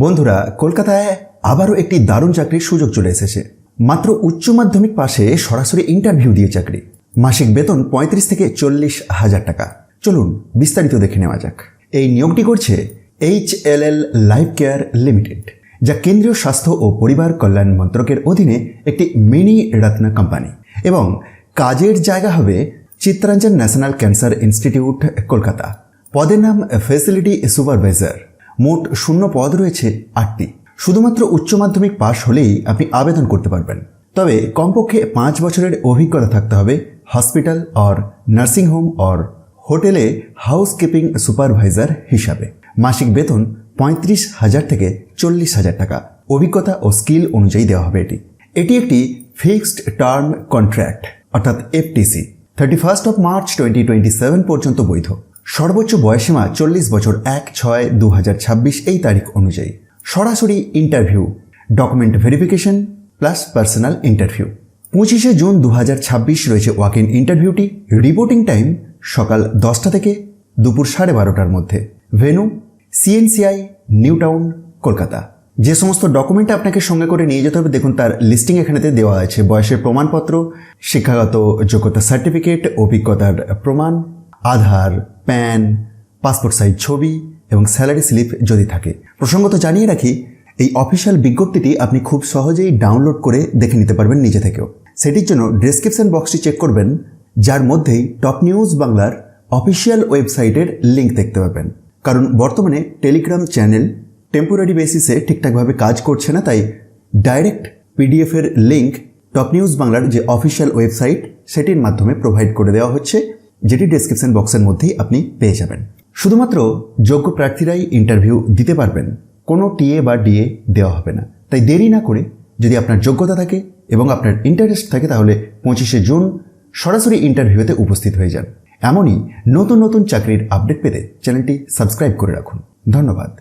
বন্ধুরা, কলকাতায় আবারও একটি দারুণ চাকরির সুযোগ চলে এসেছে। মাত্র উচ্চ মাধ্যমিক পাশে সরাসরি ইন্টারভিউ দিয়ে চাকরি। মাসিক বেতন 35 থেকে 40,000 টাকা। চলুন বিস্তারিত দেখে নেওয়া যাক। এই নিয়োগটি করছে HLL লাইফ কেয়ার লিমিটেড, যা কেন্দ্রীয় স্বাস্থ্য ও পরিবার কল্যাণ মন্ত্রকের অধীনে একটি মিনি রত্ন কোম্পানি, এবং কাজের জায়গা হবে Chittaranjan national cancer institute, Kolkata. পদের নাম ফ্যাসিলিটি সুপারভাইজার। মোট শূন্য পদ রয়েছে 8টি। শুধুমাত্র উচ্চ মাধ্যমিক পাশ হলেই আপনি আবেদন করতে পারবেন। তবে কমপক্ষে 5 বছরের অভিজ্ঞতা থাকতে হবে hospital or nursing home or হোটেলে হাউসকিপিং সুপারভাইজার হিসাবে। মাসিক বেতন 35,000 থেকে 40,000 টাকা। অভিজ্ঞতা ও স্কিল অনুযায়ী দেওয়া হবে এটি একটি ফিক্সড টার্ম কন্ট্রাক্ট অর্থাৎ FTC। 31 মার্চ 2027 পর্যন্ত বৈধ। সর্বোচ্চ বয়সীমা 40 বছর 1/6/2026 এই তারিখ অনুযায়ী। সরাসরি interview, document verification plus personal interview. 25 June 2026 রয়েছে ওয়াক ইন ইন্টারভিউটি। রিপোর্টিং টাইম সকাল 10টা থেকে দুপুর 12:30টার মধ্যে। Venue CNCI new town, Kolkata. যে সমস্ত ডকুমেন্ট আপনাকে সঙ্গে করে নিয়ে যেতে হবে দেখুন তার লিস্টিং এখানেতে দেওয়া আছে। বয়সের প্রমাণপত্র, শিক্ষাগত যোগ্যতা সার্টিফিকেট, অভিজ্ঞতার প্রমাণ, আধার, প্যান, পাসপোর্ট সাইজ ছবি এবং স্যালারি স্লিপ যদি থাকে। প্রসঙ্গত জানিয়ে রাখি, এই অফিসিয়াল বিজ্ঞপ্তিটি আপনি খুব সহজেই ডাউনলোড করে দেখে নিতে পারবেন নিজে থেকেও। সেটির জন্য ডেসক্রিপশন বক্সটি চেক করবেন, যার মধ্যেই টপ নিউজ বাংলার অফিসিয়াল ওয়েবসাইটের লিঙ্ক দেখতে পাবেন। কারণ বর্তমানে টেলিগ্রাম চ্যানেল টেম্পোরারি বেসিসে ঠিকঠাকভাবে কাজ করছে না, তাই ডাইরেক্ট PDF এর লিঙ্ক টপ নিউজ বাংলার যে অফিসিয়াল ওয়েবসাইট সেটির মাধ্যমে প্রোভাইড করে দেওয়া হচ্ছে, যেটি ডেসক্রিপশন বক্সের মধ্যেই আপনি পেয়ে যাবেন। শুধুমাত্র যোগ্য প্রার্থীরাই ইন্টারভিউ দিতে পারবেন, কোনো TA বা DA দেওয়া হবে না। তাই দেরি না করে যদি আপনার যোগ্যতা থাকে এবং আপনার ইন্টারেস্ট থাকে, তাহলে 25 জুন সরাসরি ইন্টারভিউতে উপস্থিত হয়ে যান। এমনই নতুন নতুন চাকরির আপডেট পেতে চ্যানেলটি সাবস্ক্রাইব করে রাখুন। ধন্যবাদ।